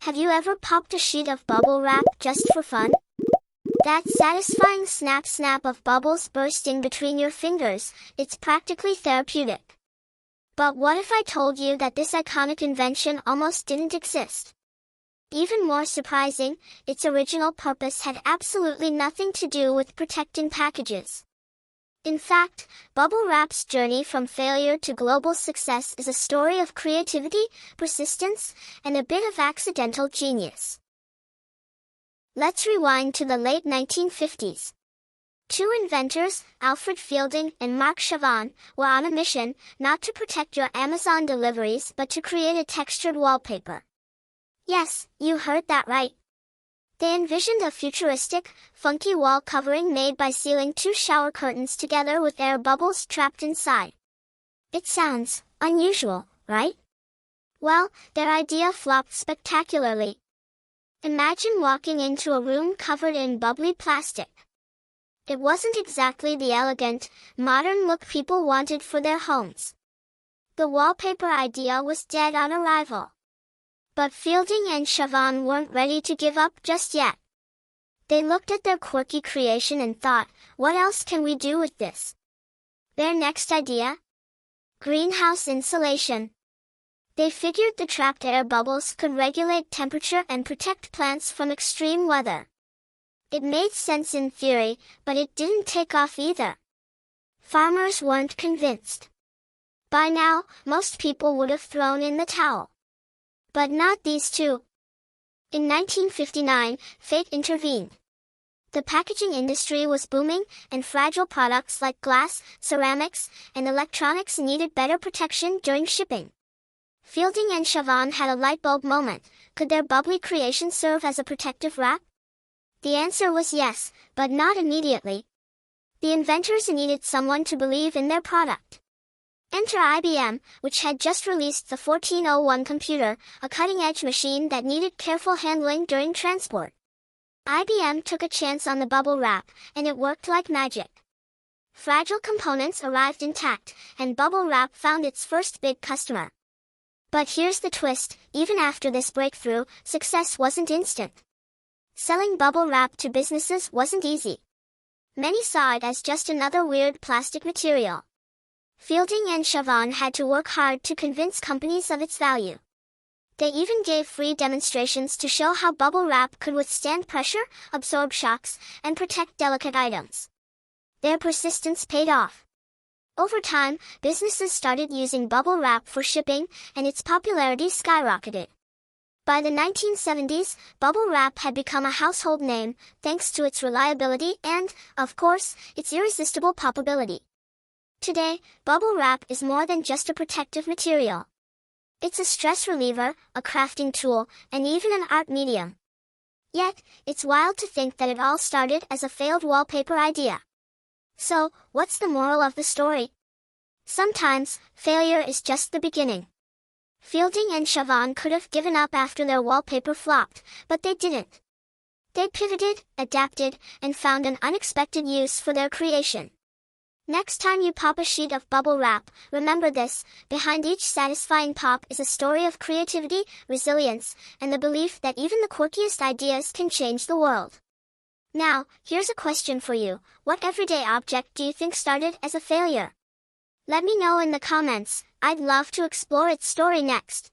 Have you ever popped a sheet of bubble wrap just for fun? That satisfying snap of bubbles bursting between your fingers, it's practically therapeutic. But what if I told you that this iconic invention almost didn't exist? Even more surprising, its original purpose had absolutely nothing to do with protecting packages. In fact, bubble wrap's journey from failure to global success is a story of creativity, persistence, and a bit of accidental genius. Let's rewind to the late 1950s. Two inventors, Alfred Fielding and Marc Chavon, were on a mission, not to protect your Amazon deliveries but to create a textured wallpaper. Yes, you heard that right. They envisioned a futuristic, funky wall covering made by sealing two shower curtains together with air bubbles trapped inside. It sounds unusual, right? Well, their idea flopped spectacularly. Imagine walking into a room covered in bubbly plastic. It wasn't exactly the elegant, modern look people wanted for their homes. The wallpaper idea was dead on arrival. But Fielding and Chavon weren't ready to give up just yet. They looked at their quirky creation and thought, what else can we do with this? Their next idea? Greenhouse insulation. They figured the trapped air bubbles could regulate temperature and protect plants from extreme weather. It made sense in theory, but it didn't take off either. Farmers weren't convinced. By now, most people would have thrown in the towel. But not these two. In 1959, fate intervened. The packaging industry was booming, and fragile products like glass, ceramics, and electronics needed better protection during shipping. Fielding and Chavon had a light bulb moment. Could their bubbly creation serve as a protective wrap? The answer was yes, but not immediately. The inventors needed someone to believe in their product. Enter IBM, which had just released the 1401 computer, a cutting-edge machine that needed careful handling during transport. IBM took a chance on the bubble wrap, and it worked like magic. Fragile components arrived intact, and bubble wrap found its first big customer. But here's the twist, even after this breakthrough, success wasn't instant. Selling bubble wrap to businesses wasn't easy. Many saw it as just another weird plastic material. Fielding and Chavon had to work hard to convince companies of its value. They even gave free demonstrations to show how bubble wrap could withstand pressure, absorb shocks, and protect delicate items. Their persistence paid off. Over time, businesses started using bubble wrap for shipping, and its popularity skyrocketed. By the 1970s, bubble wrap had become a household name, thanks to its reliability and, of course, its irresistible poppability. Today, bubble wrap is more than just a protective material. It's a stress reliever, a crafting tool, and even an art medium. Yet, it's wild to think that it all started as a failed wallpaper idea. So, what's the moral of the story? Sometimes, failure is just the beginning. Fielding and Chavon could have given up after their wallpaper flopped, but they didn't. They pivoted, adapted, and found an unexpected use for their creation. Next time you pop a sheet of bubble wrap, remember this: behind each satisfying pop is a story of creativity, resilience, and the belief that even the quirkiest ideas can change the world. Now, here's a question for you. What everyday object do you think started as a failure? Let me know in the comments. I'd love to explore its story next.